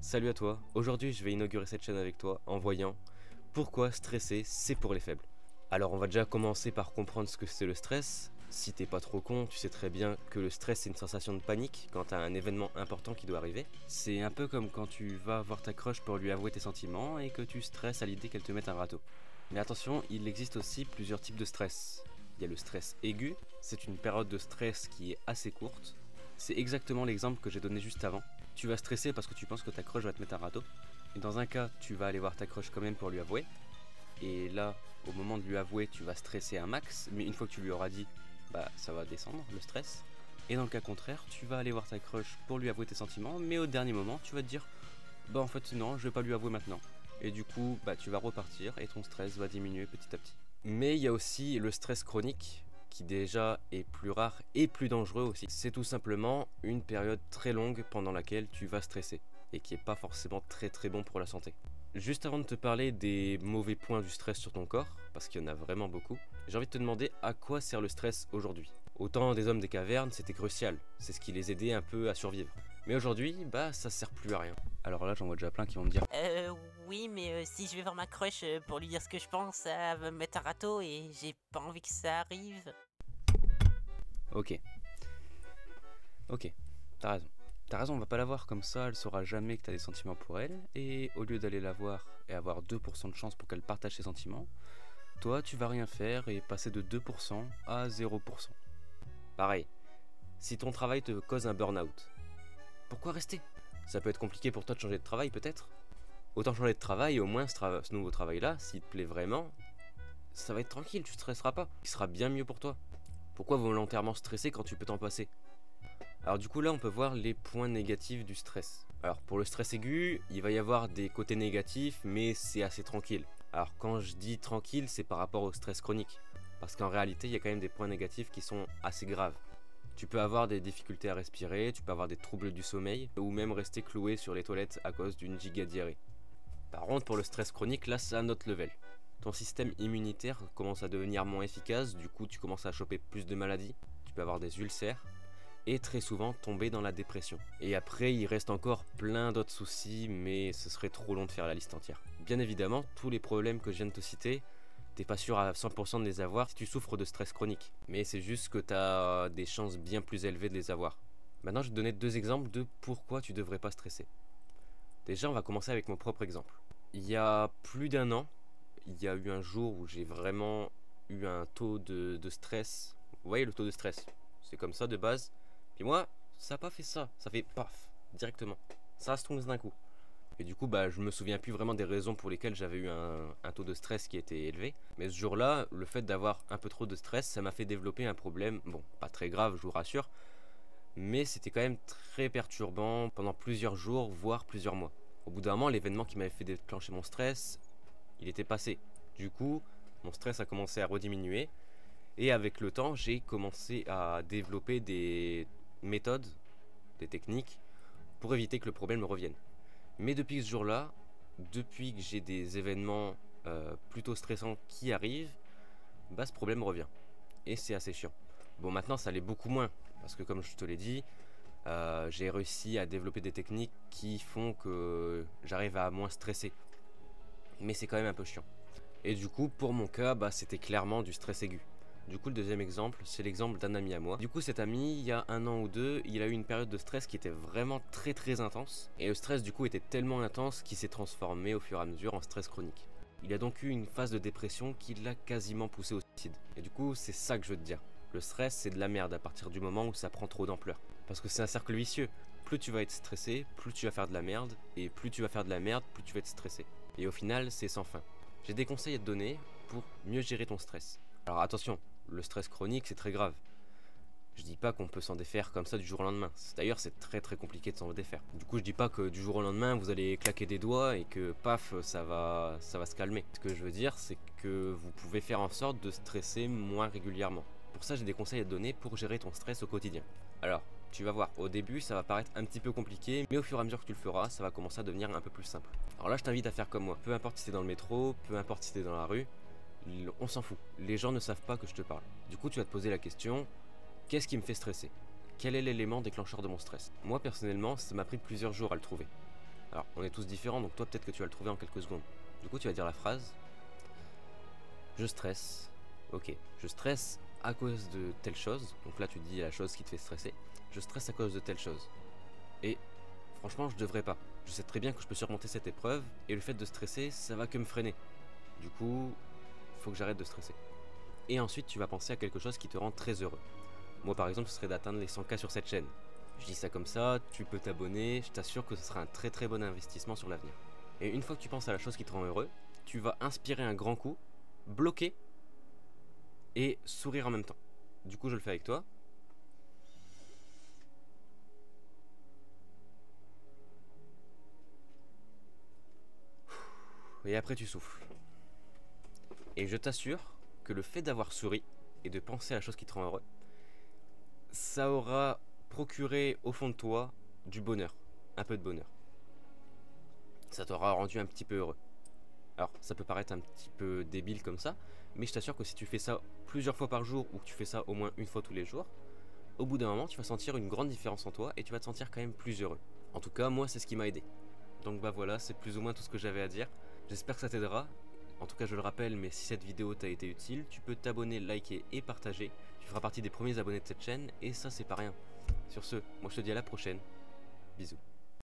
Salut à toi, aujourd'hui je vais inaugurer cette chaîne avec toi en voyant pourquoi stresser c'est pour les faibles. Alors on va déjà commencer par comprendre ce que c'est le stress. Si t'es pas trop con, tu sais très bien que le stress c'est une sensation de panique quand t'as un événement important qui doit arriver. C'est un peu comme quand tu vas voir ta crush pour lui avouer tes sentiments et que tu stresses à l'idée qu'elle te mette un râteau. Mais attention, il existe aussi plusieurs types de stress. Il y a le stress aigu, c'est une période de stress qui est assez courte. C'est exactement l'exemple que j'ai donné juste avant. Tu vas stresser parce que tu penses que ta crush va te mettre un râteau. Et dans un cas, tu vas aller voir ta crush quand même pour lui avouer. Et là, au moment de lui avouer, tu vas stresser un max. Mais une fois que tu lui auras dit, bah ça va descendre le stress. Et dans le cas contraire, tu vas aller voir ta crush pour lui avouer tes sentiments. Mais au dernier moment, tu vas te dire, bah en fait non, je vais pas lui avouer maintenant. Et du coup, bah tu vas repartir et ton stress va diminuer petit à petit. Mais il y a aussi le stress chronique, qui déjà est plus rare et plus dangereux aussi. C'est tout simplement une période très longue pendant laquelle tu vas stresser et qui est pas forcément très bon pour la santé. Juste avant de te parler des mauvais points du stress sur ton corps, parce qu'il y en a vraiment beaucoup, j'ai envie de te demander à quoi sert le stress aujourd'hui. Au temps des hommes des cavernes, c'était crucial, c'est ce qui les aidait un peu à survivre. Mais aujourd'hui, bah ça sert plus à rien. Alors là, j'en vois déjà plein qui vont me dire Oui, mais si je vais voir ma crush pour lui dire ce que je pense, ça va me mettre un râteau et j'ai pas envie que ça arrive. Ok, t'as raison. T'as raison, on va pas la voir comme ça, elle saura jamais que t'as des sentiments pour elle, et au lieu d'aller la voir et avoir 2% de chance pour qu'elle partage ses sentiments, toi tu vas rien faire et passer de 2% à 0%. Pareil, si ton travail te cause un burn-out, pourquoi rester? Ça peut être compliqué pour toi de changer de travail peut-être? Autant changer de travail et au moins ce nouveau travail-là, s'il te plaît vraiment, ça va être tranquille, tu stresseras pas, il sera bien mieux pour toi. Pourquoi volontairement stresser quand tu peux t'en passer? Alors du coup là on peut voir les points négatifs du stress. Alors pour le stress aigu, il va y avoir des côtés négatifs mais c'est assez tranquille. Alors quand je dis tranquille, c'est par rapport au stress chronique. Parce qu'en réalité il y a quand même des points négatifs qui sont assez graves. Tu peux avoir des difficultés à respirer, tu peux avoir des troubles du sommeil, ou même rester cloué sur les toilettes à cause d'une giga diarrhée. Par contre pour le stress chronique, là c'est un autre level. Ton système immunitaire commence à devenir moins efficace, du coup tu commences à choper plus de maladies, tu peux avoir des ulcères, et très souvent tomber dans la dépression. Et après, il reste encore plein d'autres soucis, mais ce serait trop long de faire la liste entière. Bien évidemment, tous les problèmes que je viens de te citer, t'es pas sûr à 100% de les avoir si tu souffres de stress chronique. Mais c'est juste que t'as des chances bien plus élevées de les avoir. Maintenant, je vais te donner deux exemples de pourquoi tu devrais pas stresser. Déjà, on va commencer avec mon propre exemple. Il y a plus d'un an, il y a eu un jour où j'ai vraiment eu un taux de stress. Vous voyez le taux de stress? C'est comme ça de base. Puis moi, ça n'a pas fait ça. Ça fait paf, directement. Ça se tombe d'un coup. Et du coup, bah, je me souviens plus vraiment des raisons pour lesquelles j'avais eu un taux de stress qui était élevé. Mais ce jour-là, le fait d'avoir un peu trop de stress, ça m'a fait développer un problème. Bon, pas très grave, je vous rassure. Mais c'était quand même très perturbant pendant plusieurs jours, voire plusieurs mois. Au bout d'un moment, l'événement qui m'avait fait déclencher mon stress, il était passé. Du coup, mon stress a commencé à rediminuer. Et avec le temps, j'ai commencé à développer des méthodes, des techniques, pour éviter que le problème me revienne. Mais depuis ce jour-là, depuis que j'ai des événements plutôt stressants qui arrivent, bah ce problème revient. Et c'est assez chiant. Bon, maintenant ça l'est beaucoup moins, parce que comme je te l'ai dit, j'ai réussi à développer des techniques qui font que j'arrive à moins stresser. Mais c'est quand même un peu chiant. Et du coup, pour mon cas, bah, c'était clairement du stress aigu. Du coup, le deuxième exemple, c'est l'exemple d'un ami à moi. Du coup, cet ami, il y a un an ou deux, il a eu une période de stress qui était vraiment très intense. Et le stress, du coup, était tellement intense qu'il s'est transformé au fur et à mesure en stress chronique. Il a donc eu une phase de dépression qui l'a quasiment poussé au suicide. Et du coup, c'est ça que je veux te dire. Le stress, c'est de la merde à partir du moment où ça prend trop d'ampleur. Parce que c'est un cercle vicieux. Plus tu vas être stressé, plus tu vas faire de la merde. Et plus tu vas faire de la merde, plus tu vas être stressé. Et au final, c'est sans fin. J'ai des conseils à te donner pour mieux gérer ton stress. Alors attention, le stress chronique c'est très grave. Je dis pas qu'on peut s'en défaire comme ça du jour au lendemain. D'ailleurs c'est très compliqué de s'en défaire. Du coup je dis pas que du jour au lendemain vous allez claquer des doigts et que paf ça va se calmer. Ce que je veux dire c'est que vous pouvez faire en sorte de stresser moins régulièrement. Pour ça j'ai des conseils à te donner pour gérer ton stress au quotidien. Alors tu vas voir, au début ça va paraître un petit peu compliqué, mais au fur et à mesure que tu le feras, ça va commencer à devenir un peu plus simple. Alors là je t'invite à faire comme moi, peu importe si t'es dans le métro, peu importe si t'es dans la rue, on s'en fout, les gens ne savent pas que je te parle. Du coup tu vas te poser la question, qu'est-ce qui me fait stresser? Quel est l'élément déclencheur de mon stress? Moi personnellement ça m'a pris plusieurs jours à le trouver. Alors On est tous différents, donc toi peut-être que tu vas le trouver en quelques secondes. Du coup tu vas dire la phrase: je stresse. Ok, je stresse à cause de telle chose. Donc là tu dis la chose qui te fait stresser. Je stresse à cause de telle chose. Et franchement je devrais pas. Je sais très bien que je peux surmonter cette épreuve, et le fait de stresser, ça va que me freiner. Du coup, faut que j'arrête de stresser. Et ensuite tu vas penser à quelque chose qui te rend très heureux. Moi par exemple ce serait d'atteindre les 100K sur cette chaîne. Je dis ça comme ça, tu peux t'abonner, je t'assure que ce sera un très très bon investissement sur l'avenir. Et une fois que tu penses à la chose qui te rend heureux, tu vas inspirer un grand coup, bloquer et sourire en même temps. Du coup je le fais avec toi. Et après tu souffles. Et je t'assure que le fait d'avoir souri et de penser à la chose qui te rend heureux, ça aura procuré au fond de toi du bonheur, un peu de bonheur. Ça t'aura rendu un petit peu heureux. Alors ça peut paraître un petit peu débile comme ça, mais je t'assure que si tu fais ça plusieurs fois par jour ou que tu fais ça au moins une fois tous les jours, au bout d'un moment tu vas sentir une grande différence en toi et tu vas te sentir quand même plus heureux. En tout cas moi c'est ce qui m'a aidé. Donc bah voilà, c'est plus ou moins tout ce que j'avais à dire. J'espère que ça t'aidera. En tout cas je le rappelle, mais si cette vidéo t'a été utile, tu peux t'abonner, liker et partager. Tu feras partie des premiers abonnés de cette chaîne et ça c'est pas rien. Sur ce, moi je te dis à la prochaine. Bisous.